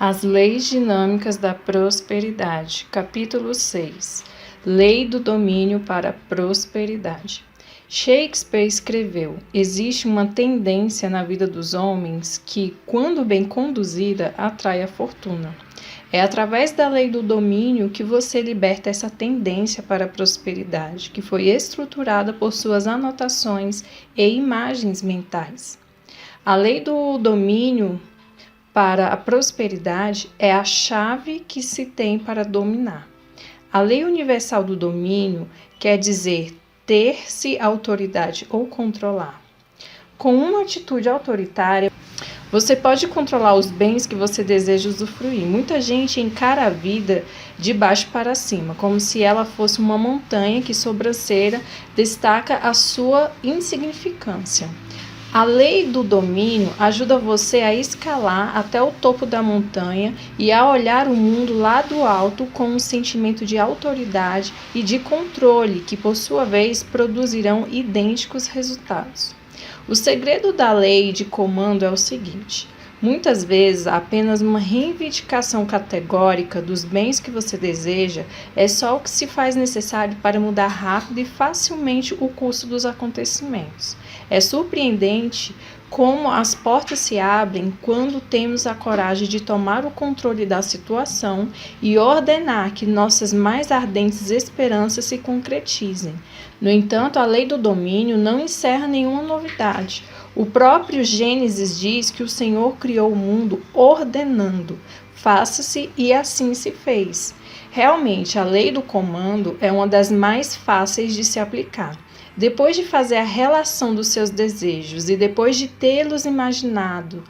As leis dinâmicas da prosperidade. Capítulo 6. Lei do domínio para a prosperidade. Shakespeare escreveu: existe uma tendência na vida dos homens que, quando bem conduzida, atrai a fortuna. É através da lei do domínio que você liberta essa tendência para a prosperidade, que foi estruturada por suas anotações e imagens mentais. A lei do domínio para a prosperidade é a chave que se tem para dominar. A lei universal do domínio quer dizer ter-se autoridade ou controlar. Com uma atitude autoritária, você pode controlar os bens que você deseja usufruir. Muita gente encara a vida de baixo para cima, como se ela fosse uma montanha que sobranceira destaca a sua insignificância. A lei do domínio ajuda você a escalar até o topo da montanha e a olhar o mundo lá do alto com um sentimento de autoridade e de controle que, por sua vez, produzirão idênticos resultados. O segredo da lei de comando é o seguinte: muitas vezes, apenas uma reivindicação categórica dos bens que você deseja é só o que se faz necessário para mudar rápido e facilmente o curso dos acontecimentos. É surpreendente como as portas se abrem quando temos a coragem de tomar o controle da situação e ordenar que nossas mais ardentes esperanças se concretizem. No entanto, a lei do domínio não encerra nenhuma novidade. O próprio Gênesis diz que o Senhor criou o mundo ordenando: faça-se, e assim se fez. Realmente, a lei do comando é uma das mais fáceis de se aplicar. Depois de fazer a relação dos seus desejos e depois de tê-los imaginado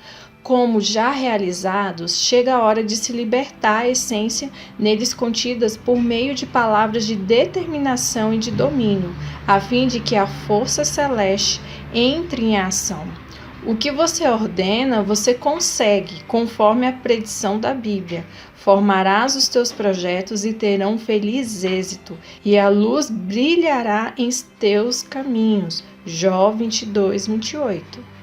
como já realizados, chega a hora de se libertar a essência neles contidas por meio de palavras de determinação e de domínio, a fim de que a força celeste entre em ação. O que você ordena, você consegue, conforme a predição da Bíblia. Formarás os teus projetos e terão feliz êxito, e a luz brilhará em teus caminhos. Jó 22, 28.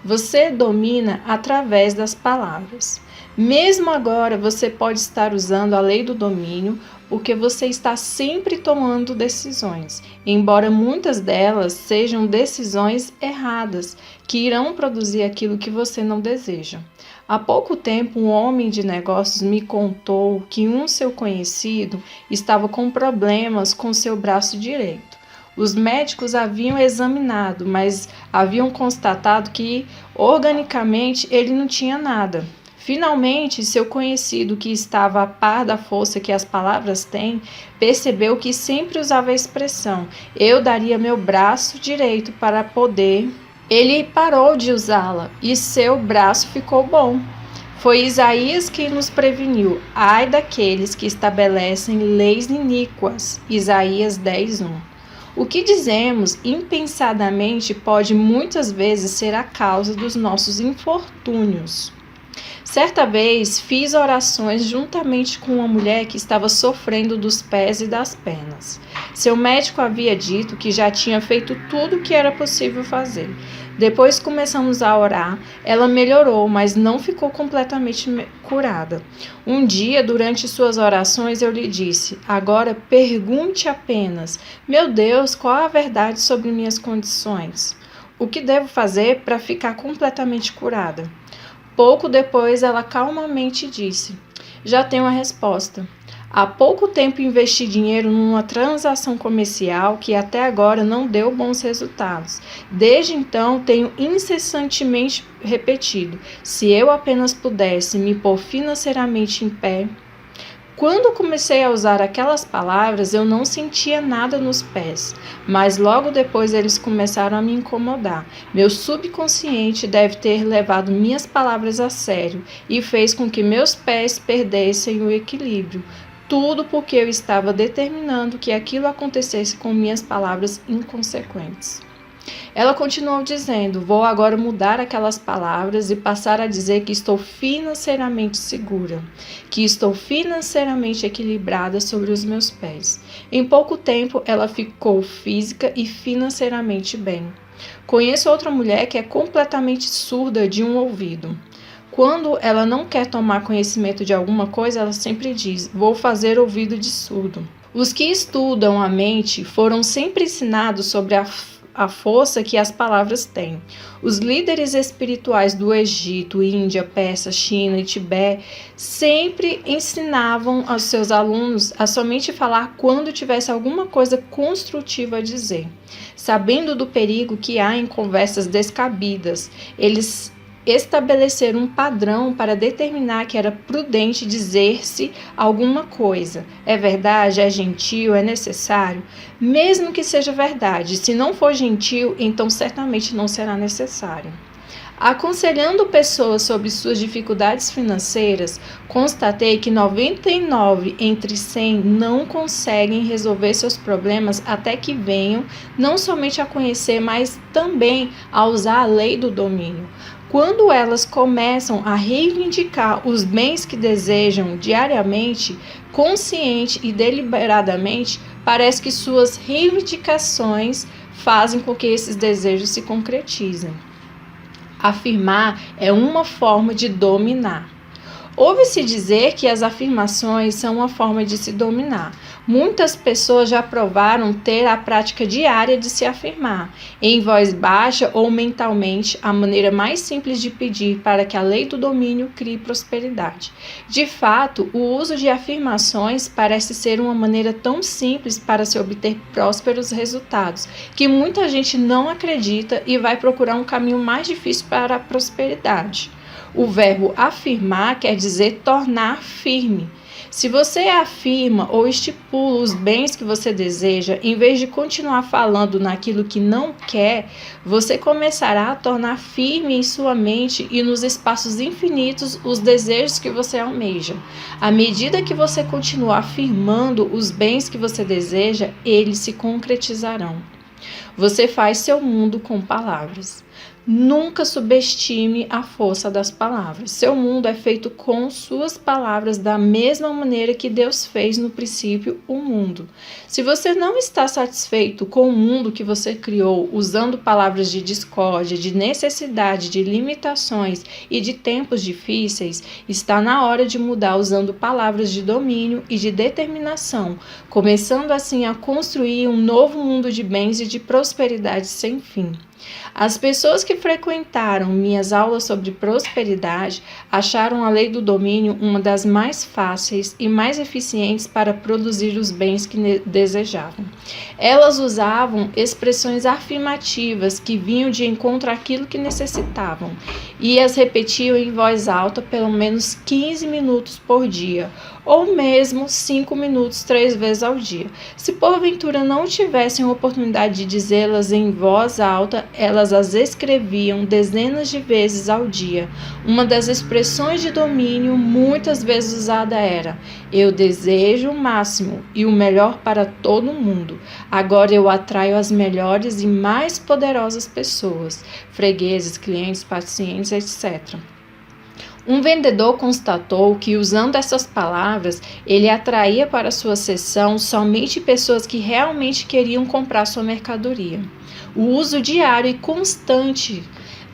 Você domina através das palavras. Mesmo agora, você pode estar usando a lei do domínio porque você está sempre tomando decisões, embora muitas delas sejam decisões erradas, que irão produzir aquilo que você não deseja. Há pouco tempo, um homem de negócios me contou que seu conhecido estava com problemas com seu braço direito. Os médicos haviam examinado, mas haviam constatado que, organicamente, ele não tinha nada. Finalmente, seu conhecido, que estava a par da força que as palavras têm, percebeu que sempre usava a expressão: eu daria meu braço direito para poder. Ele parou de usá-la e seu braço ficou bom. Foi Isaías que nos preveniu: ai daqueles que estabelecem leis iníquas. Isaías 10:1. O que dizemos impensadamente pode muitas vezes ser a causa dos nossos infortúnios. Certa vez fiz orações juntamente com uma mulher que estava sofrendo dos pés e das pernas. Seu médico havia dito que já tinha feito tudo o que era possível fazer. Depois começamos a orar, ela melhorou, mas não ficou completamente curada. Um dia, durante suas orações, eu lhe disse: agora pergunte apenas: meu Deus, qual a verdade sobre minhas condições? O que devo fazer para ficar completamente curada? Pouco depois, ela calmamente disse: já tenho a resposta. Há pouco tempo investi dinheiro numa transação comercial que até agora não deu bons resultados. Desde então, tenho incessantemente repetido: se eu apenas pudesse me pôr financeiramente em pé. Quando comecei a usar aquelas palavras, eu não sentia nada nos pés, mas logo depois eles começaram a me incomodar. Meu subconsciente deve ter levado minhas palavras a sério e fez com que meus pés perdessem o equilíbrio. Tudo porque eu estava determinando que aquilo acontecesse com minhas palavras inconsequentes. Ela continuou dizendo: vou agora mudar aquelas palavras e passar a dizer que estou financeiramente segura, que estou financeiramente equilibrada sobre os meus pés. Em pouco tempo, ela ficou física e financeiramente bem. Conheço outra mulher que é completamente surda de um ouvido. Quando ela não quer tomar conhecimento de alguma coisa, ela sempre diz: vou fazer ouvido de surdo. Os que estudam a mente foram sempre ensinados sobre a força que as palavras têm. Os líderes espirituais do Egito, Índia, Pérsia, China e Tibete sempre ensinavam aos seus alunos a somente falar quando tivesse alguma coisa construtiva a dizer. Sabendo do perigo que há em conversas descabidas, eles estabeleceram um padrão para determinar que era prudente dizer-se alguma coisa. É verdade? É gentil? É necessário? Mesmo que seja verdade, se não for gentil, então certamente não será necessário. Aconselhando pessoas sobre suas dificuldades financeiras, constatei que 99 entre 100 não conseguem resolver seus problemas até que venham não somente a conhecer, mas também a usar a lei do domínio. Quando elas começam a reivindicar os bens que desejam diariamente, consciente e deliberadamente, parece que suas reivindicações fazem com que esses desejos se concretizem. Afirmar é uma forma de dominar. Ouve-se dizer que as afirmações são uma forma de se dominar. Muitas pessoas já provaram ter a prática diária de se afirmar, em voz baixa ou mentalmente, a maneira mais simples de pedir para que a lei do domínio crie prosperidade. De fato, o uso de afirmações parece ser uma maneira tão simples para se obter prósperos resultados, que muita gente não acredita e vai procurar um caminho mais difícil para a prosperidade. O verbo afirmar quer dizer tornar firme. Se você afirma ou estipula os bens que você deseja, em vez de continuar falando naquilo que não quer, você começará a tornar firme em sua mente e nos espaços infinitos os desejos que você almeja. À medida que você continuar afirmando os bens que você deseja, eles se concretizarão. Você faz seu mundo com palavras. Nunca subestime a força das palavras. Seu mundo é feito com suas palavras da mesma maneira que Deus fez no princípio o mundo. Se você não está satisfeito com o mundo que você criou usando palavras de discórdia, de necessidade, de limitações e de tempos difíceis, está na hora de mudar usando palavras de domínio e de determinação, começando assim a construir um novo mundo de bens e de prosperidade sem fim. As pessoas que frequentaram minhas aulas sobre prosperidade acharam a lei do domínio uma das mais fáceis e mais eficientes para produzir os bens que desejavam. Elas usavam expressões afirmativas que vinham de encontro àquilo que necessitavam e as repetiam em voz alta pelo menos 15 minutos por dia, ou mesmo 5 minutos 3 vezes ao dia. Se porventura não tivessem oportunidade de dizê-las em voz alta, elas as escreviam dezenas de vezes ao dia. Uma das expressões de domínio muitas vezes usada era: eu desejo o máximo e o melhor para todo mundo. Agora eu atraio as melhores e mais poderosas pessoas, fregueses, clientes, pacientes, etc. Um vendedor constatou que, usando essas palavras, ele atraía para sua sessão somente pessoas que realmente queriam comprar sua mercadoria. O uso diário e constante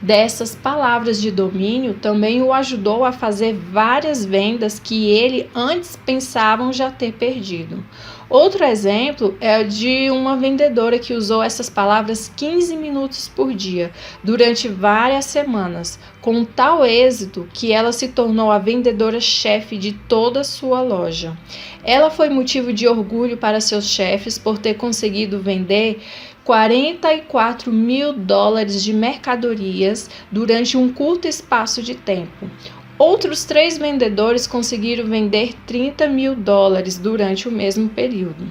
dessas palavras de domínio também o ajudou a fazer várias vendas que ele antes pensavam já ter perdido. Outro exemplo é o de uma vendedora que usou essas palavras 15 minutos por dia, durante várias semanas, com tal êxito que ela se tornou a vendedora-chefe de toda a sua loja. Ela foi motivo de orgulho para seus chefes por ter conseguido vender $44 mil de mercadorias durante um curto espaço de tempo. Outros 3 vendedores conseguiram vender $30 mil durante o mesmo período.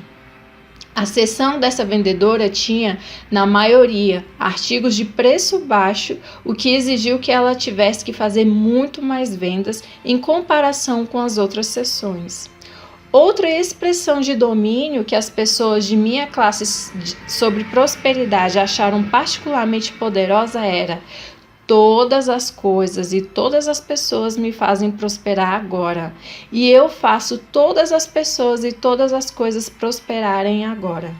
A seção dessa vendedora tinha, na maioria, artigos de preço baixo, o que exigiu que ela tivesse que fazer muito mais vendas em comparação com as outras seções. Outra expressão de domínio que as pessoas de minha classe sobre prosperidade acharam particularmente poderosa era: todas as coisas e todas as pessoas me fazem prosperar agora, e eu faço todas as pessoas e todas as coisas prosperarem agora.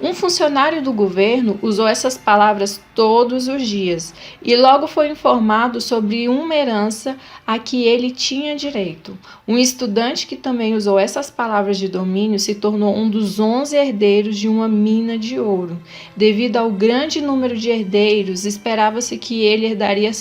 Um funcionário do governo usou essas palavras todos os dias e logo foi informado sobre uma herança a que ele tinha direito. Um estudante que também usou essas palavras de domínio se tornou um dos 11 herdeiros de uma mina de ouro. Devido ao grande número de herdeiros, esperava-se que ele herdaria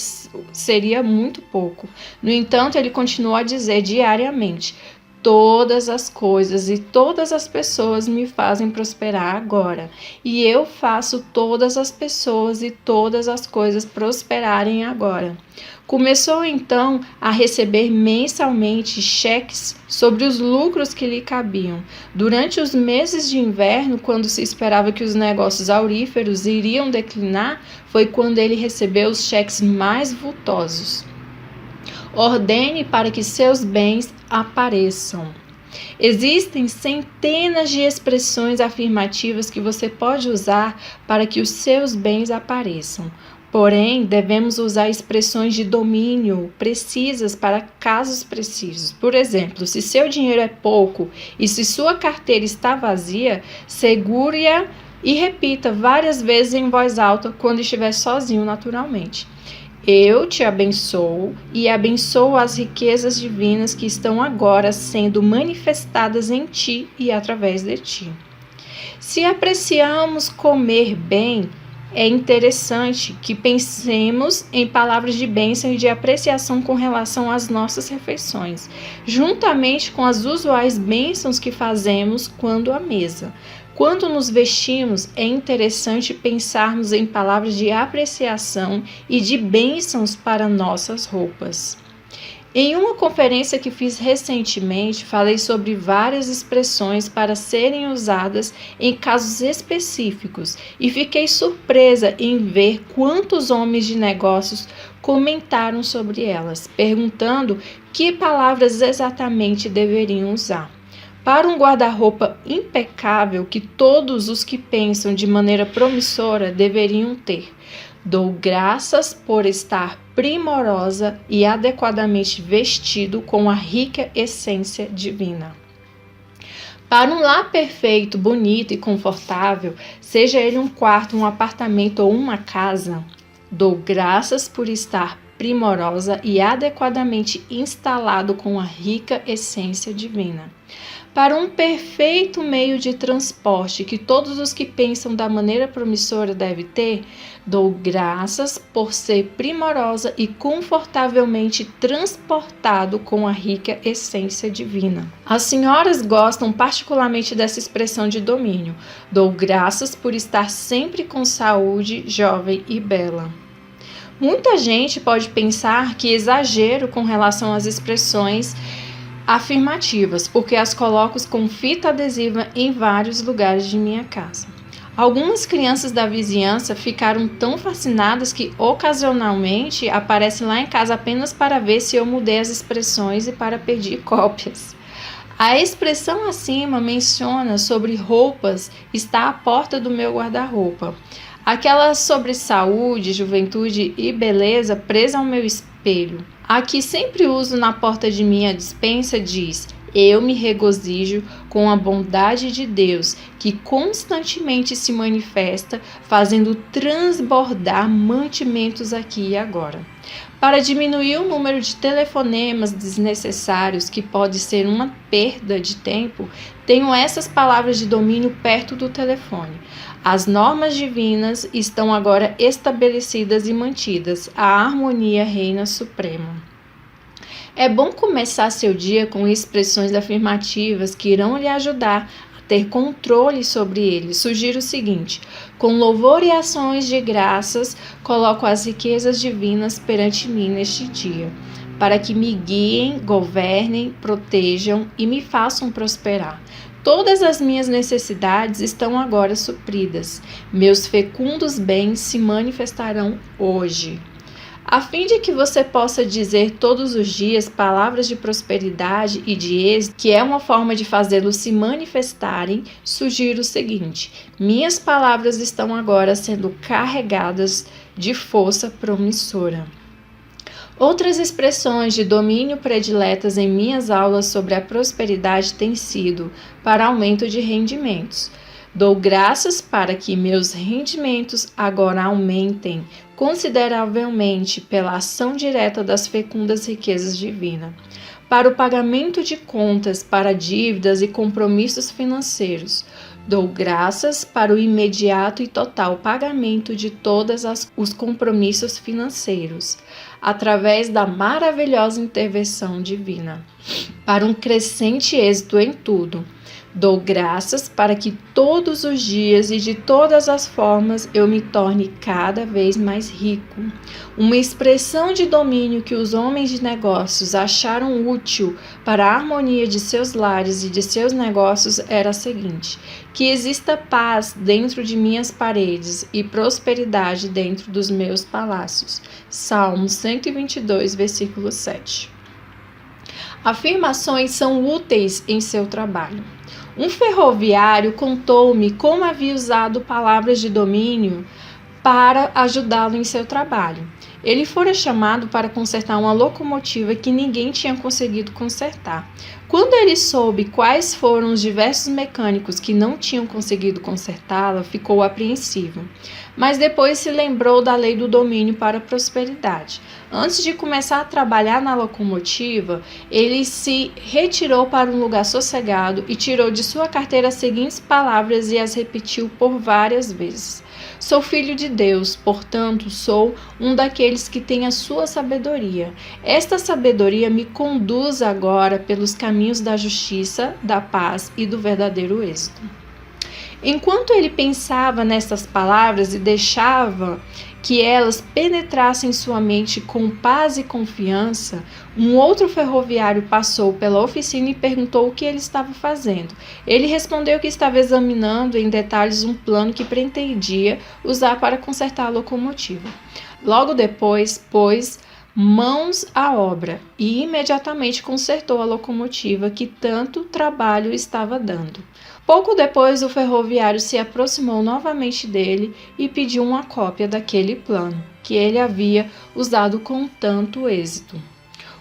seria muito pouco. No entanto, ele continuou a dizer diariamente: todas as coisas e todas as pessoas me fazem prosperar agora, e eu faço todas as pessoas e todas as coisas prosperarem agora. Começou então a receber mensalmente cheques sobre os lucros que lhe cabiam. Durante os meses de inverno, quando se esperava que os negócios auríferos iriam declinar, foi quando ele recebeu os cheques mais vultosos. Ordene para que seus bens apareçam. Existem centenas de expressões afirmativas que você pode usar para que os seus bens apareçam. Porém, devemos usar expressões de domínio precisas para casos precisos. Por exemplo, se seu dinheiro é pouco e se sua carteira está vazia, segure-a e repita várias vezes em voz alta quando estiver sozinho naturalmente. Eu te abençoo e abençoo as riquezas divinas que estão agora sendo manifestadas em ti e através de ti. Se apreciamos comer bem, é interessante que pensemos em palavras de bênção e de apreciação com relação às nossas refeições, juntamente com as usuais bênçãos que fazemos quando à mesa. Quando nos vestimos, é interessante pensarmos em palavras de apreciação e de bênçãos para nossas roupas. Em uma conferência que fiz recentemente, falei sobre várias expressões para serem usadas em casos específicos e fiquei surpresa em ver quantos homens de negócios comentaram sobre elas, perguntando que palavras exatamente deveriam usar. Para um guarda-roupa impecável que todos os que pensam de maneira promissora deveriam ter, dou graças por estar primorosa e adequadamente vestido com a rica essência divina. Para um lar perfeito, bonito e confortável, seja ele um quarto, um apartamento ou uma casa, dou graças por estar primorosa e adequadamente instalado com a rica essência divina. Para um perfeito meio de transporte que todos os que pensam da maneira promissora devem ter, dou graças por ser primorosa e confortavelmente transportado com a rica essência divina. As senhoras gostam particularmente dessa expressão de domínio. Dou graças por estar sempre com saúde, jovem e bela. Muita gente pode pensar que exagero com relação às expressões afirmativas, porque as coloco com fita adesiva em vários lugares de minha casa. Algumas crianças da vizinhança ficaram tão fascinadas que ocasionalmente aparecem lá em casa apenas para ver se eu mudei as expressões e para pedir cópias. A expressão acima menciona sobre roupas está à porta do meu guarda-roupa. Aquela sobre saúde, juventude e beleza presa ao meu espelho. A que sempre uso na porta de minha despensa diz: eu me regozijo com a bondade de Deus, que constantemente se manifesta, fazendo transbordar mantimentos aqui e agora. Para diminuir o número de telefonemas desnecessários, que pode ser uma perda de tempo, tenho essas palavras de domínio perto do telefone. As normas divinas estão agora estabelecidas e mantidas. A harmonia reina suprema. É bom começar seu dia com expressões afirmativas que irão lhe ajudar a ter controle sobre ele. Sugiro o seguinte: com louvor e ações de graças, coloco as riquezas divinas perante mim neste dia, para que me guiem, governem, protejam e me façam prosperar. Todas as minhas necessidades estão agora supridas. Meus fecundos bens se manifestarão hoje. A fim de que você possa dizer todos os dias palavras de prosperidade e de êxito, que é uma forma de fazê-los se manifestarem, sugiro o seguinte: minhas palavras estão agora sendo carregadas de força promissora. Outras expressões de domínio prediletas em minhas aulas sobre a prosperidade têm sido para aumento de rendimentos. Dou graças para que meus rendimentos agora aumentem consideravelmente pela ação direta das fecundas riquezas divinas, para o pagamento de contas, para dívidas e compromissos financeiros. Dou graças para o imediato e total pagamento de todos os compromissos financeiros, através da maravilhosa intervenção divina, para um crescente êxito em tudo. Dou graças para que todos os dias e de todas as formas eu me torne cada vez mais rico. Uma expressão de domínio que os homens de negócios acharam útil para a harmonia de seus lares e de seus negócios era a seguinte: que exista paz dentro de minhas paredes e prosperidade dentro dos meus palácios. Salmos 122, versículo 7. Afirmações são úteis em seu trabalho. Um ferroviário contou-me como havia usado palavras de domínio para ajudá-lo em seu trabalho. Ele fora chamado para consertar uma locomotiva que ninguém tinha conseguido consertar. Quando ele soube quais foram os diversos mecânicos que não tinham conseguido consertá-la, ficou apreensivo. Mas depois se lembrou da lei do domínio para a prosperidade. Antes de começar a trabalhar na locomotiva, ele se retirou para um lugar sossegado e tirou de sua carteira as seguintes palavras e as repetiu por várias vezes: Sou filho de Deus, portanto, sou um daqueles que tem a sua sabedoria. Esta sabedoria me conduz agora pelos caminhos da justiça, da paz e do verdadeiro êxito. Enquanto ele pensava nessas palavras e deixava que elas penetrassem sua mente com paz e confiança, um outro ferroviário passou pela oficina e perguntou o que ele estava fazendo. Ele respondeu que estava examinando em detalhes um plano que pretendia usar para consertar a locomotiva. Logo depois, pôs mãos à obra e imediatamente consertou a locomotiva que tanto trabalho estava dando. Pouco depois, o ferroviário se aproximou novamente dele e pediu uma cópia daquele plano, que ele havia usado com tanto êxito.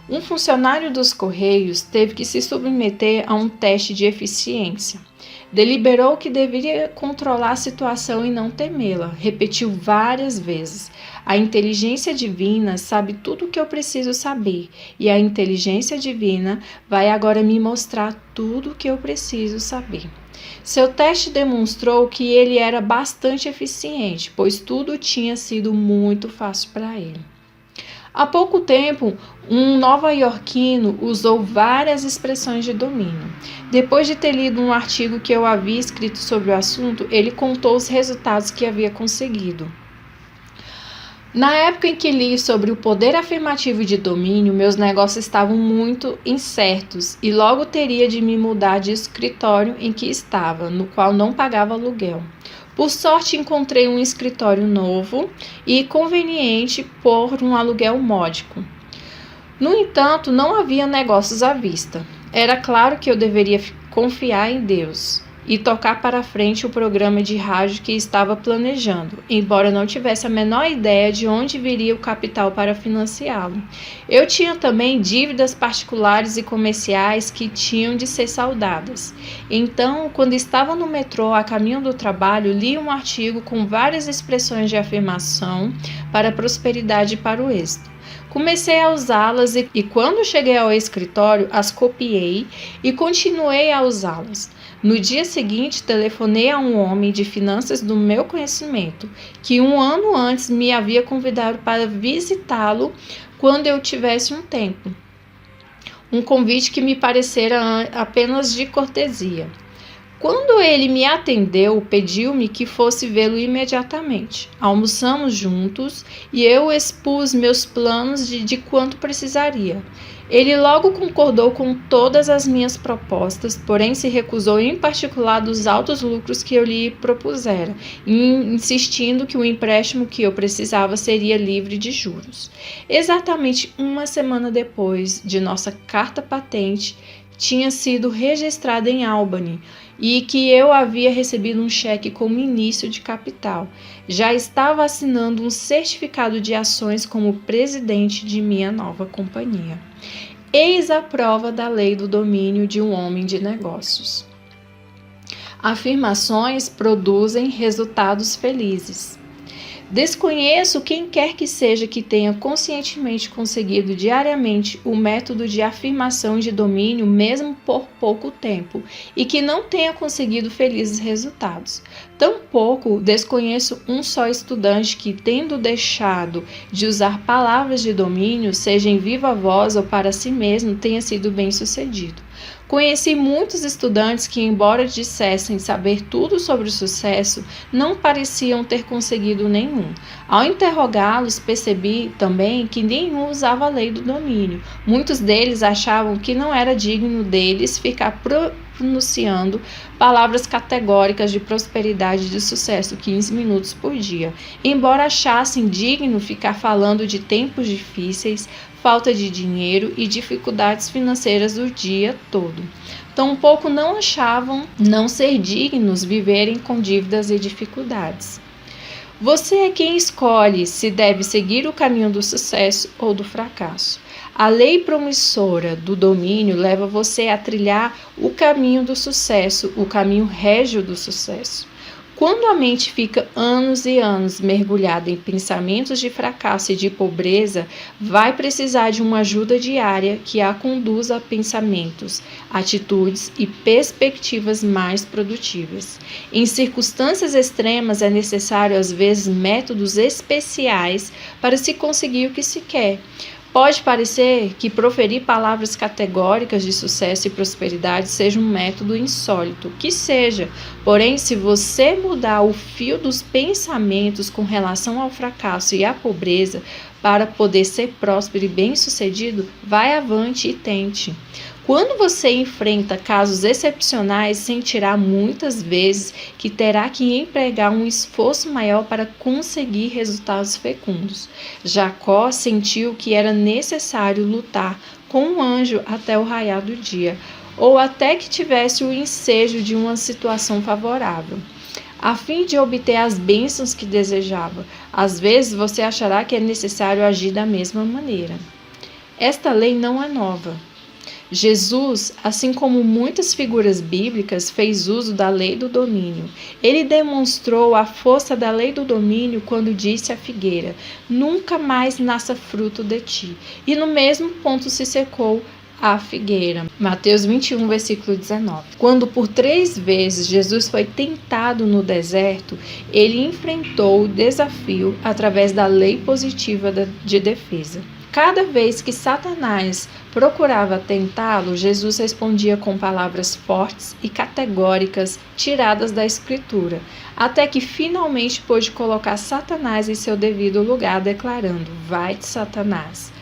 Um funcionário dos Correios teve que se submeter a um teste de eficiência. Deliberou que deveria controlar a situação e não temê-la. Repetiu várias vezes: a inteligência divina sabe tudo o que eu preciso saber, e a inteligência divina vai agora me mostrar tudo o que eu preciso saber. Seu teste demonstrou que ele era bastante eficiente, pois tudo tinha sido muito fácil para ele. Há pouco tempo, um nova-iorquino usou várias expressões de domínio. Depois de ter lido um artigo que eu havia escrito sobre o assunto, ele contou os resultados que havia conseguido. Na época em que li sobre o poder afirmativo de domínio, meus negócios estavam muito incertos e logo teria de me mudar de escritório em que estava, no qual não pagava aluguel. Por sorte, encontrei um escritório novo e conveniente por um aluguel módico. No entanto, não havia negócios à vista. Era claro que eu deveria confiar em Deus e tocar para frente o programa de rádio que estava planejando, embora não tivesse a menor ideia de onde viria o capital para financiá-lo. Eu tinha também dívidas particulares e comerciais que tinham de ser saldadas. Então, quando estava no metrô a caminho do trabalho, li um artigo com várias expressões de afirmação para a prosperidade e para o êxito. Comecei a usá-las e quando cheguei ao escritório, as copiei e continuei a usá-las. No dia seguinte, telefonei a um homem de finanças do meu conhecimento, que um ano antes me havia convidado para visitá-lo quando eu tivesse um tempo. Um convite que me parecera apenas de cortesia. Quando ele me atendeu, pediu-me que fosse vê-lo imediatamente. Almoçamos juntos e eu expus meus planos de quanto precisaria. Ele logo concordou com todas as minhas propostas, porém se recusou em particular dos altos lucros que eu lhe propusera, insistindo que o empréstimo que eu precisava seria livre de juros. Exatamente uma semana depois de nossa carta patente, tinha sido registrada em Albany e que eu havia recebido um cheque como início de capital. Já estava assinando um certificado de ações como presidente de minha nova companhia. Eis a prova da lei do domínio de um homem de negócios. Afirmações produzem resultados felizes. Desconheço quem quer que seja que tenha conscientemente conseguido diariamente o método de afirmação de domínio, mesmo por pouco tempo, e que não tenha conseguido felizes resultados. Tampouco desconheço um só estudante que, tendo deixado de usar palavras de domínio, seja em viva voz ou para si mesmo, tenha sido bem-sucedido. Conheci muitos estudantes que, embora dissessem saber tudo sobre o sucesso, não pareciam ter conseguido nenhum. Ao interrogá-los, percebi também que nenhum usava a lei do domínio. Muitos deles achavam que não era digno deles ficar pronunciando palavras categóricas de prosperidade e de sucesso 15 minutos por dia, embora achassem digno ficar falando de tempos difíceis, falta de dinheiro e dificuldades financeiras do dia todo. Tampouco não achavam não ser dignos viverem com dívidas e dificuldades. Você é quem escolhe se deve seguir o caminho do sucesso ou do fracasso. A lei promissora do domínio leva você a trilhar o caminho do sucesso, o caminho régio do sucesso. Quando a mente fica anos e anos mergulhada em pensamentos de fracasso e de pobreza, vai precisar de uma ajuda diária que a conduza a pensamentos, atitudes e perspectivas mais produtivas. Em circunstâncias extremas, é necessário, às vezes, métodos especiais para se conseguir o que se quer. Pode parecer que proferir palavras categóricas de sucesso e prosperidade seja um método insólito, que seja. Porém, se você mudar o fio dos pensamentos com relação ao fracasso e à pobreza para poder ser próspero e bem-sucedido, vai avante e tente. Quando você enfrenta casos excepcionais, sentirá muitas vezes que terá que empregar um esforço maior para conseguir resultados fecundos. Jacó sentiu que era necessário lutar com um anjo até o raiar do dia, ou até que tivesse o ensejo de uma situação favorável, a fim de obter as bênçãos que desejava. Às vezes você achará que é necessário agir da mesma maneira. Esta lei não é nova. Jesus, assim como muitas figuras bíblicas, fez uso da lei do domínio. Ele demonstrou a força da lei do domínio quando disse à figueira: nunca mais nasça fruto de ti. E no mesmo ponto se secou a figueira. Mateus 21, versículo 19. Quando por 3 vezes Jesus foi tentado no deserto, ele enfrentou o desafio através da lei positiva de defesa. Cada vez que Satanás procurava tentá-lo, Jesus respondia com palavras fortes e categóricas tiradas da Escritura, até que finalmente pôde colocar Satanás em seu devido lugar, declarando: vai-te, Satanás.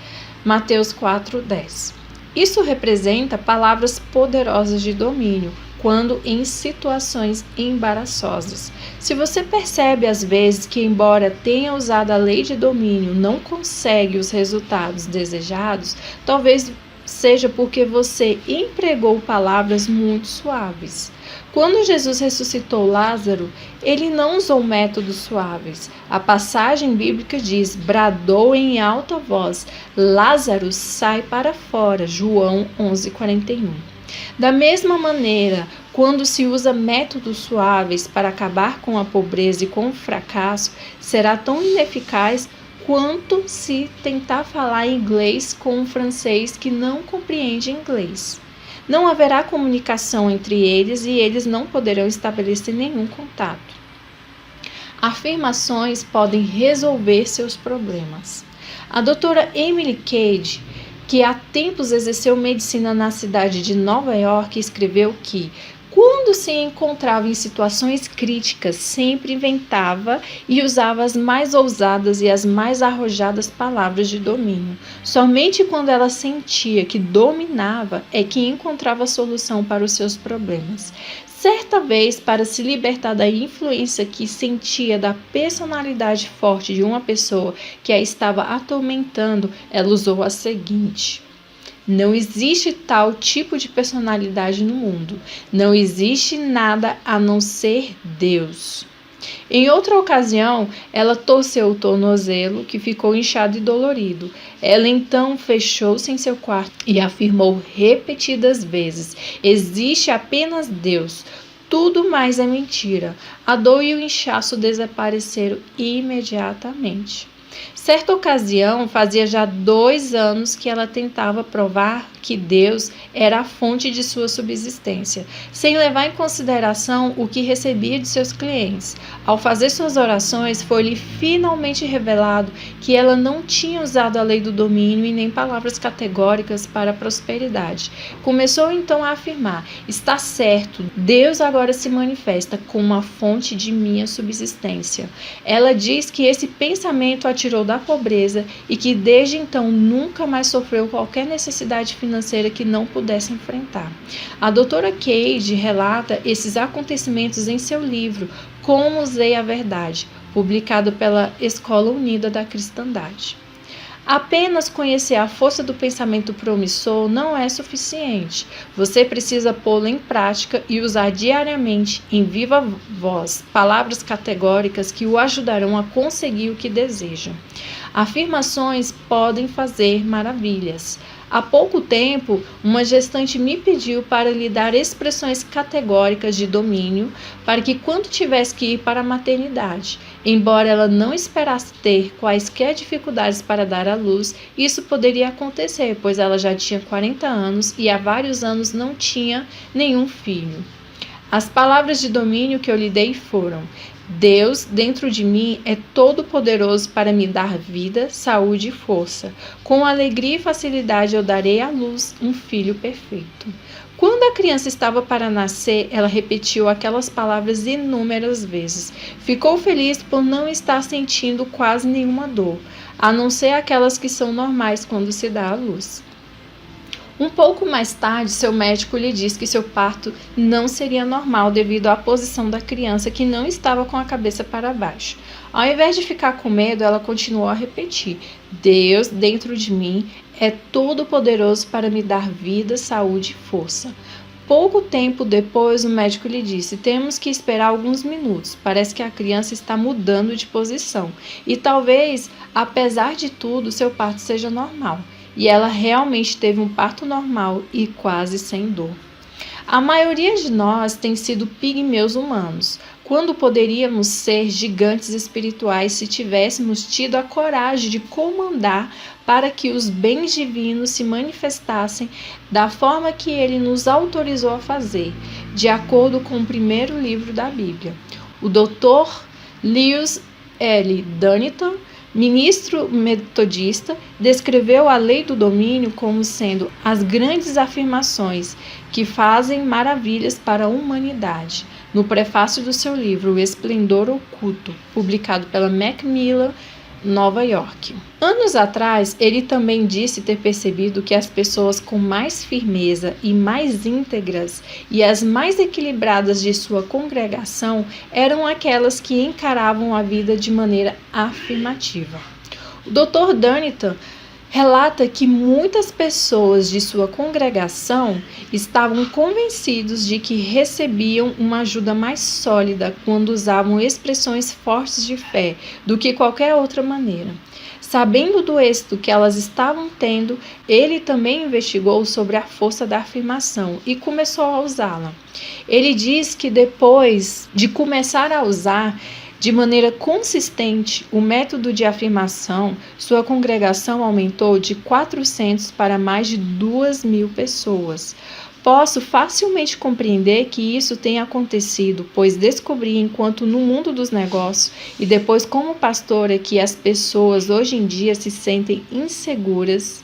Mateus 4:10. Isso representa palavras poderosas de domínio, quando em situações embaraçosas. Se você percebe às vezes que, embora tenha usado a lei de domínio, não consegue os resultados desejados, talvez seja porque você empregou palavras muito suaves. Quando Jesus ressuscitou Lázaro, ele não usou métodos suaves. A passagem bíblica diz: bradou em alta voz: Lázaro, sai para fora. João 11:41. Da mesma maneira, quando se usa métodos suaves para acabar com a pobreza e com o fracasso, será tão ineficaz quanto se tentar falar inglês com um francês que não compreende inglês. Não haverá comunicação entre eles e eles não poderão estabelecer nenhum contato. Afirmações podem resolver seus problemas. A doutora Emily Cade, que há tempos exerceu medicina na cidade de Nova York, escreveu que, quando se encontrava em situações críticas, sempre inventava e usava as mais ousadas e as mais arrojadas palavras de domínio. Somente quando ela sentia que dominava é que encontrava solução para os seus problemas. Certa vez, para se libertar da influência que sentia da personalidade forte de uma pessoa que a estava atormentando, ela usou a seguinte: não existe tal tipo de personalidade no mundo. Não existe nada a não ser Deus. Em outra ocasião, ela torceu o tornozelo, que ficou inchado e dolorido. Ela então fechou-se em seu quarto e afirmou repetidas vezes: existe apenas Deus. tudo mais é mentira. A dor e o inchaço desapareceram imediatamente. Certa ocasião, fazia já 2 anos que ela tentava provar que Deus era a fonte de sua subsistência, sem levar em consideração o que recebia de seus clientes. Ao fazer suas orações, foi-lhe finalmente revelado que ela não tinha usado a lei do domínio e nem palavras categóricas para a prosperidade. Começou então a afirmar: está certo, Deus agora se manifesta como a fonte de minha subsistência. Ela diz que esse pensamento a tirou da pobreza e que desde então nunca mais sofreu qualquer necessidade financeira que não pudesse enfrentar. A doutora Cage relata esses acontecimentos em seu livro Como Usei a Verdade, publicado pela Escola Unida da Cristandade. Apenas conhecer a força do pensamento promissor não é suficiente. Você precisa pô-lo em prática e usar diariamente, em viva voz, palavras categóricas que o ajudarão a conseguir o que deseja. Afirmações podem fazer maravilhas. Há pouco tempo, uma gestante me pediu para lhe dar expressões categóricas de domínio para que quando tivesse que ir para a maternidade, embora ela não esperasse ter quaisquer dificuldades para dar à luz, isso poderia acontecer, pois ela já tinha 40 anos e há vários anos não tinha nenhum filho. As palavras de domínio que eu lhe dei foram: Deus, dentro de mim, é todo-poderoso para me dar vida, saúde e força. Com alegria e facilidade eu darei à luz um filho perfeito. Quando a criança estava para nascer, ela repetiu aquelas palavras inúmeras vezes. Ficou feliz por não estar sentindo quase nenhuma dor, a não ser aquelas que são normais quando se dá à luz. Um pouco mais tarde, seu médico lhe disse que seu parto não seria normal devido à posição da criança que não estava com a cabeça para baixo. Ao invés de ficar com medo, ela continuou a repetir: Deus, dentro de mim, é todo-poderoso para me dar vida, saúde e força. Pouco tempo depois, o médico lhe disse: temos que esperar alguns minutos. Parece que a criança está mudando de posição. E talvez, apesar de tudo, seu parto seja normal. E ela realmente teve um parto normal e quase sem dor. A maioria de nós tem sido pigmeus humanos, quando poderíamos ser gigantes espirituais se tivéssemos tido a coragem de comandar para que os bens divinos se manifestassem da forma que ele nos autorizou a fazer, de acordo com o primeiro livro da Bíblia. O Dr. Lewis L. Dunnington, ministro metodista, descreveu a lei do domínio como sendo as grandes afirmações que fazem maravilhas para a humanidade, no prefácio do seu livro O Esplendor Oculto, publicado pela Macmillan, Nova York. Anos atrás, ele também disse ter percebido que as pessoas com mais firmeza e mais íntegras e as mais equilibradas de sua congregação eram aquelas que encaravam a vida de maneira afirmativa. O Dr. Dunnington relata que muitas pessoas de sua congregação estavam convencidos de que recebiam uma ajuda mais sólida quando usavam expressões fortes de fé do que qualquer outra maneira. Sabendo do êxito que elas estavam tendo, ele também investigou sobre a força da afirmação e começou a usá-la. Ele diz que depois de começar a usar de maneira consistente o método de afirmação, sua congregação aumentou de 400 para mais de 2.000 pessoas. Posso facilmente compreender que isso tenha acontecido, pois descobri enquanto no mundo dos negócios e depois como pastora que as pessoas hoje em dia se sentem inseguras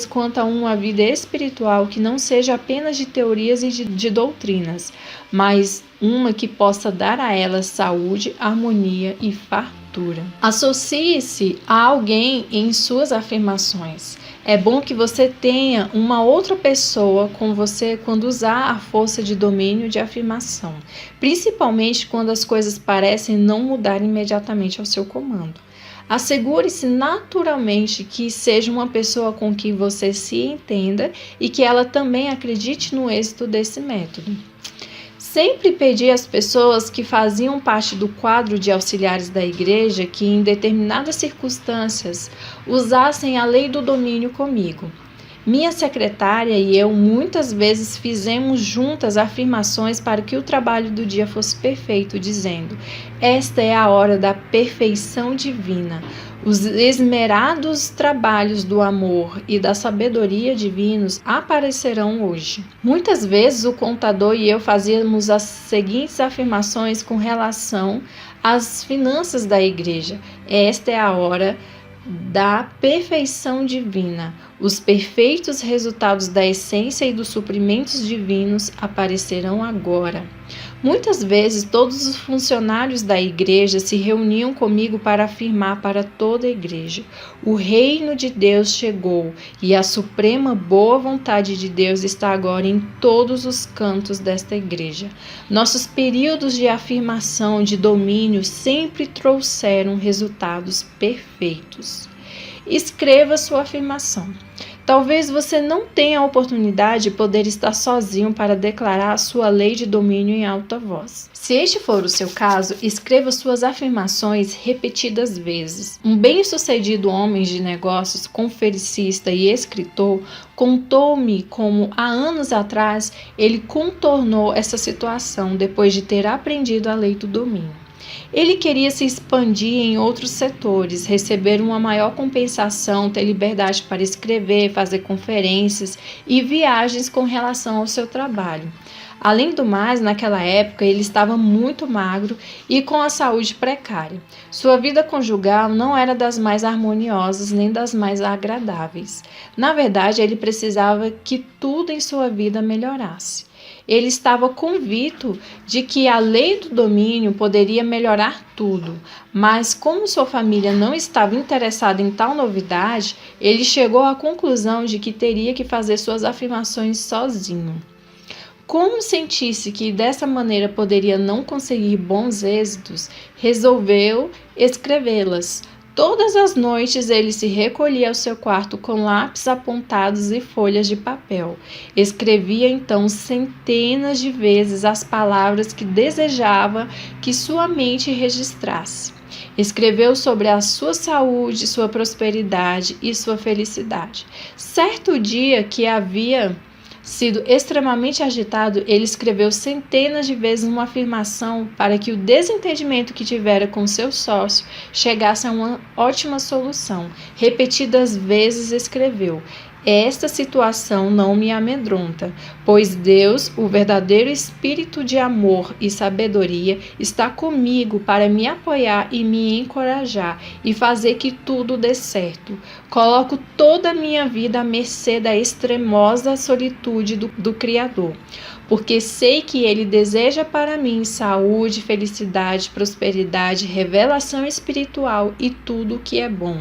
quanto a uma vida espiritual que não seja apenas de teorias e de doutrinas, mas uma que possa dar a elas saúde, harmonia e fartura. Associe-se a alguém em suas afirmações. É bom que você tenha uma outra pessoa com você quando usar a força de domínio de afirmação, principalmente quando as coisas parecem não mudar imediatamente ao seu comando. Assegure-se naturalmente que seja uma pessoa com quem você se entenda e que ela também acredite no êxito desse método. Sempre pedi às pessoas que faziam parte do quadro de auxiliares da igreja que, em determinadas circunstâncias, usassem a lei do domínio comigo. Minha secretária e eu muitas vezes fizemos juntas afirmações para que o trabalho do dia fosse perfeito, dizendo: esta é a hora da perfeição divina. Os esmerados trabalhos do amor e da sabedoria divinos aparecerão hoje. Muitas vezes o contador e eu fazíamos as seguintes afirmações com relação às finanças da igreja: esta é a hora da perfeição divina. Os perfeitos resultados da essência e dos suprimentos divinos aparecerão agora. Muitas vezes, todos os funcionários da igreja se reuniam comigo para afirmar para toda a igreja: o reino de Deus chegou e a suprema boa vontade de Deus está agora em todos os cantos desta igreja. Nossos períodos de afirmação, de domínio, sempre trouxeram resultados perfeitos. Escreva sua afirmação. Talvez você não tenha a oportunidade de poder estar sozinho para declarar a sua lei de domínio em alta voz. Se este for o seu caso, escreva suas afirmações repetidas vezes. Um bem-sucedido homem de negócios, conferencista e escritor contou-me como, há anos atrás, ele contornou essa situação depois de ter aprendido a lei do domínio. Ele queria se expandir em outros setores, receber uma maior compensação, ter liberdade para escrever, fazer conferências e viagens com relação ao seu trabalho. Além do mais, naquela época, ele estava muito magro e com a saúde precária. Sua vida conjugal não era das mais harmoniosas nem das mais agradáveis. Na verdade, ele precisava que tudo em sua vida melhorasse. Ele estava convicto de que a lei do domínio poderia melhorar tudo, mas como sua família não estava interessada em tal novidade, ele chegou à conclusão de que teria que fazer suas afirmações sozinho. Como sentisse que dessa maneira poderia não conseguir bons êxitos, resolveu escrevê-las. Todas as noites ele se recolhia ao seu quarto com lápis apontados e folhas de papel. Escrevia então centenas de vezes as palavras que desejava que sua mente registrasse. Escreveu sobre a sua saúde, sua prosperidade e sua felicidade. Certo dia que havia sido extremamente agitado, ele escreveu centenas de vezes uma afirmação para que o desentendimento que tivera com seu sócio chegasse a uma ótima solução. Repetidas vezes escreveu: esta situação não me amedronta, pois Deus, o verdadeiro Espírito de amor e sabedoria, está comigo para me apoiar e me encorajar e fazer que tudo dê certo. Coloco toda a minha vida à mercê da extremosa solitude do Criador, porque sei que Ele deseja para mim saúde, felicidade, prosperidade, revelação espiritual e tudo o que é bom.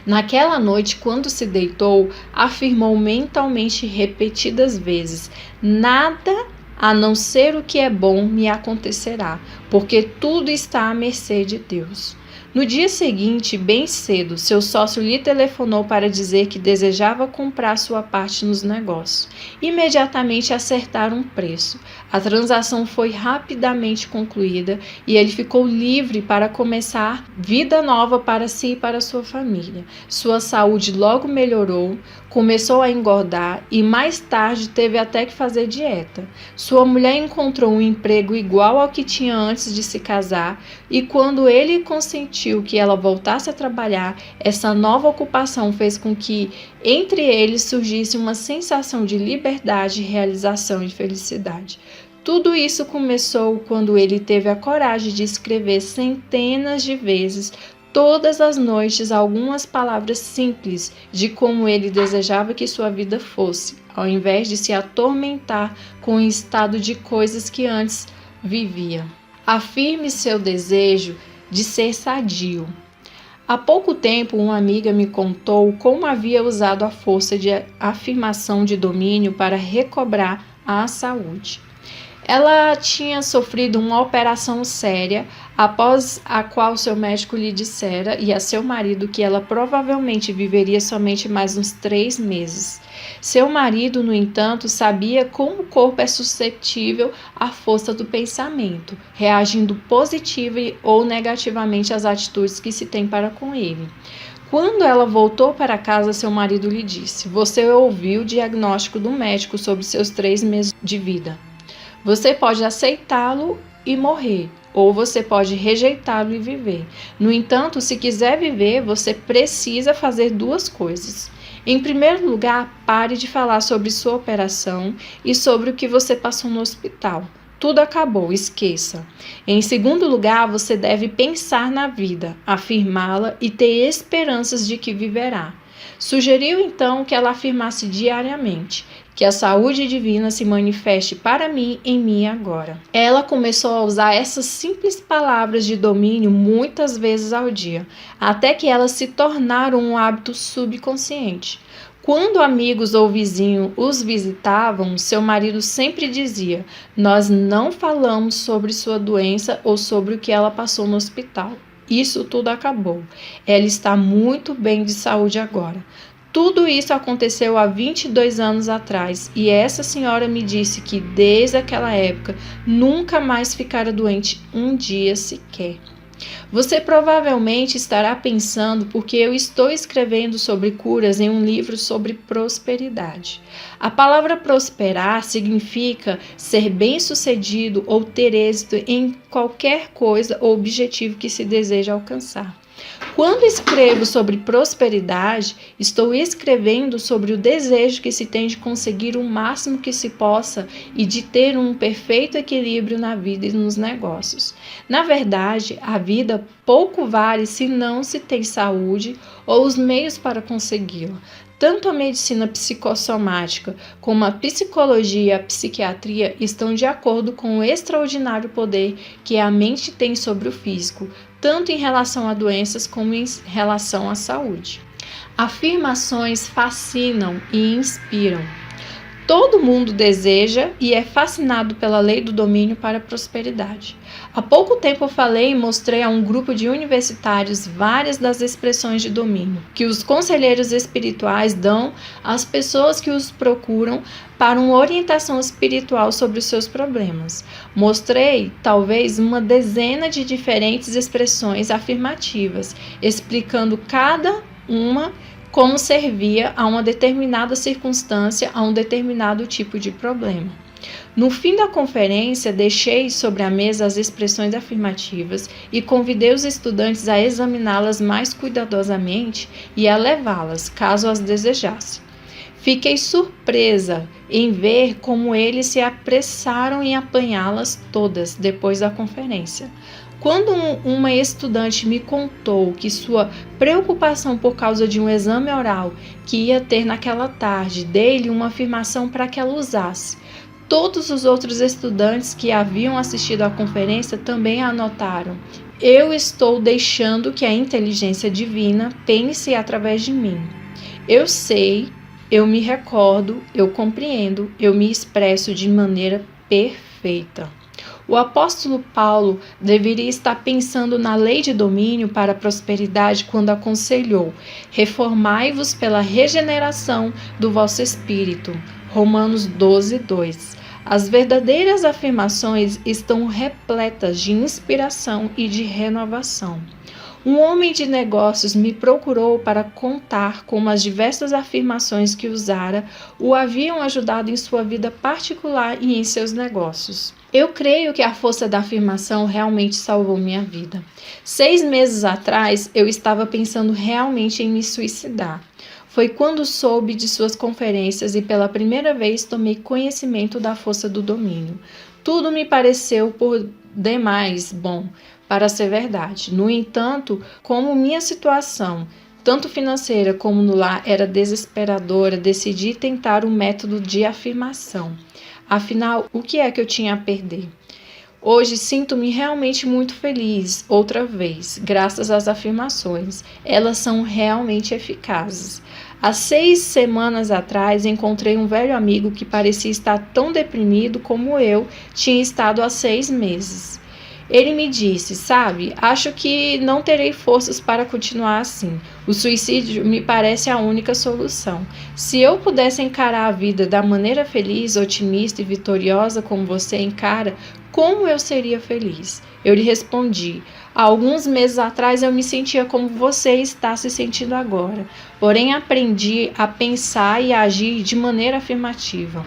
Naquela noite, quando se deitou, afirmou mentalmente repetidas vezes: nada a não ser o que é bom me acontecerá, porque tudo está à mercê de Deus. No dia seguinte, bem cedo, seu sócio lhe telefonou para dizer que desejava comprar sua parte nos negócios. Imediatamente acertaram um preço. A transação foi rapidamente concluída e ele ficou livre para começar vida nova para si e para sua família. Sua saúde logo melhorou, começou a engordar e mais tarde teve até que fazer dieta. Sua mulher encontrou um emprego igual ao que tinha antes de se casar e quando ele consentiu que ela voltasse a trabalhar, essa nova ocupação fez com que entre eles surgisse uma sensação de liberdade, realização e felicidade. Tudo isso começou quando ele teve a coragem de escrever centenas de vezes, todas as noites, algumas palavras simples de como ele desejava que sua vida fosse, ao invés de se atormentar com o estado de coisas que antes vivia. Afirme seu desejo de ser sadio. Há pouco tempo, uma amiga me contou como havia usado a força de afirmação de domínio para recobrar a saúde. Ela tinha sofrido uma operação séria, após a qual seu médico lhe dissera e a seu marido que ela provavelmente viveria somente mais uns 3 meses. Seu marido, no entanto, sabia como o corpo é suscetível à força do pensamento, reagindo positiva ou negativamente às atitudes que se tem para com ele. Quando ela voltou para casa, seu marido lhe disse: "Você ouviu o diagnóstico do médico sobre seus 3 meses de vida. Você pode aceitá-lo e morrer, ou você pode rejeitá-lo e viver. No entanto, se quiser viver, você precisa fazer 2 coisas. Em primeiro lugar, pare de falar sobre sua operação e sobre o que você passou no hospital. Tudo acabou, esqueça. Em segundo lugar, você deve pensar na vida, afirmá-la e ter esperanças de que viverá." Sugeriu então que ela afirmasse diariamente: "Que a saúde divina se manifeste para mim, em mim agora." Ela começou a usar essas simples palavras de domínio muitas vezes ao dia, até que elas se tornaram um hábito subconsciente. Quando amigos ou vizinhos os visitavam, seu marido sempre dizia: "Nós não falamos sobre sua doença ou sobre o que ela passou no hospital. Isso tudo acabou. Ela está muito bem de saúde agora." Tudo isso aconteceu há 22 anos atrás e essa senhora me disse que desde aquela época nunca mais ficara doente um dia sequer. Você provavelmente estará pensando porque eu estou escrevendo sobre curas em um livro sobre prosperidade. A palavra prosperar significa ser bem-sucedido ou ter êxito em qualquer coisa ou objetivo que se deseja alcançar. Quando escrevo sobre prosperidade, estou escrevendo sobre o desejo que se tem de conseguir o máximo que se possa e de ter um perfeito equilíbrio na vida e nos negócios. Na verdade, a vida pouco vale se não se tem saúde ou os meios para consegui-la. Tanto a medicina psicossomática como a psicologia e a psiquiatria estão de acordo com o extraordinário poder que a mente tem sobre o físico, tanto em relação a doenças como em relação à saúde. Afirmações fascinam e inspiram. Todo mundo deseja e é fascinado pela lei do domínio para a prosperidade. Há pouco tempo eu falei e mostrei a um grupo de universitários várias das expressões de domínio que os conselheiros espirituais dão às pessoas que os procuram para uma orientação espiritual sobre os seus problemas. Mostrei, talvez, uma dezena de diferentes expressões afirmativas, explicando cada uma como servia a uma determinada circunstância, a um determinado tipo de problema. No fim da conferência, deixei sobre a mesa as expressões afirmativas e convidei os estudantes a examiná-las mais cuidadosamente e a levá-las, caso as desejassem. Fiquei surpresa em ver como eles se apressaram em apanhá-las todas depois da conferência. Quando uma estudante me contou que sua preocupação por causa de um exame oral que ia ter naquela tarde, dei-lhe uma afirmação para que ela usasse. Todos os outros estudantes que haviam assistido à conferência também a anotaram. Eu estou deixando que a inteligência divina pense através de mim. Eu sei, eu me recordo, eu compreendo, eu me expresso de maneira perfeita. O apóstolo Paulo deveria estar pensando na lei de domínio para a prosperidade quando aconselhou: reformai-vos pela regeneração do vosso espírito. Romanos 12:2. As verdadeiras afirmações estão repletas de inspiração e de renovação. Um homem de negócios me procurou para contar como as diversas afirmações que usara o haviam ajudado em sua vida particular e em seus negócios. Eu creio que a força da afirmação realmente salvou minha vida. 6 meses atrás, eu estava pensando realmente em me suicidar. Foi quando soube de suas conferências e pela primeira vez tomei conhecimento da força do domínio. Tudo me pareceu por demais bom para ser verdade. No entanto, como minha situação, tanto financeira como no lar, era desesperadora, decidi tentar um método de afirmação. Afinal, o que é que eu tinha a perder? Hoje sinto-me realmente muito feliz, outra vez, graças às afirmações. Elas são realmente eficazes. Há 6 semanas atrás, encontrei um velho amigo que parecia estar tão deprimido como eu tinha estado há 6 meses. Ele me disse: sabe, acho que não terei forças para continuar assim. O suicídio me parece a única solução. Se eu pudesse encarar a vida da maneira feliz, otimista e vitoriosa como você encara, como eu seria feliz? Eu lhe respondi: há alguns meses atrás eu me sentia como você está se sentindo agora, porém aprendi a pensar e agir de maneira afirmativa.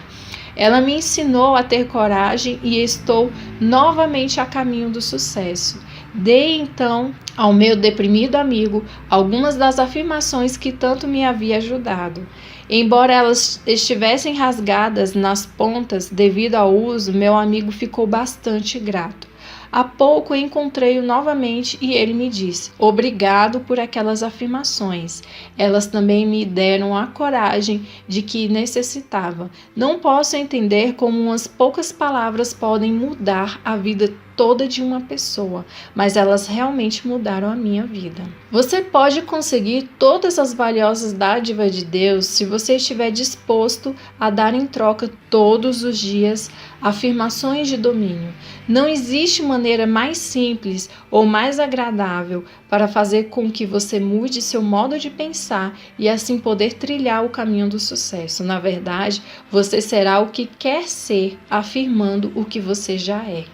Ela me ensinou a ter coragem e estou novamente a caminho do sucesso. Dei então ao meu deprimido amigo algumas das afirmações que tanto me havia ajudado. Embora elas estivessem rasgadas nas pontas devido ao uso, meu amigo ficou bastante grato. Há pouco encontrei-o novamente e ele me disse: obrigado por aquelas afirmações. Elas também me deram a coragem de que necessitava. Não posso entender como umas poucas palavras podem mudar a vida toda de uma pessoa, mas elas realmente mudaram a minha vida. Você pode conseguir todas as valiosas dádivas de Deus se você estiver disposto a dar em troca todos os dias afirmações de domínio. Não existe maneira mais simples ou mais agradável para fazer com que você mude seu modo de pensar e assim poder trilhar o caminho do sucesso. Na verdade, você será o que quer ser, afirmando o que você já é.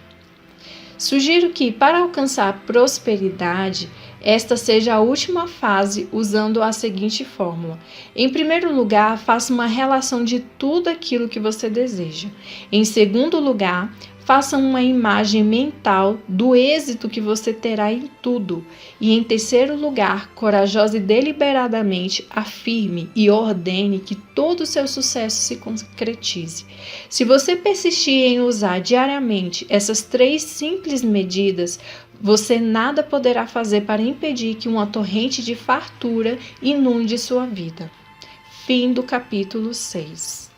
Sugiro que, para alcançar a prosperidade, esta seja a última fase usando a seguinte fórmula. Em primeiro lugar, faça uma relação de tudo aquilo que você deseja. Em segundo lugar, faça uma imagem mental do êxito que você terá em tudo. E em terceiro lugar, corajosa e deliberadamente afirme e ordene que todo o seu sucesso se concretize. Se você persistir em usar diariamente essas 3 simples medidas, você nada poderá fazer para impedir que uma torrente de fartura inunde sua vida. Fim do capítulo 6.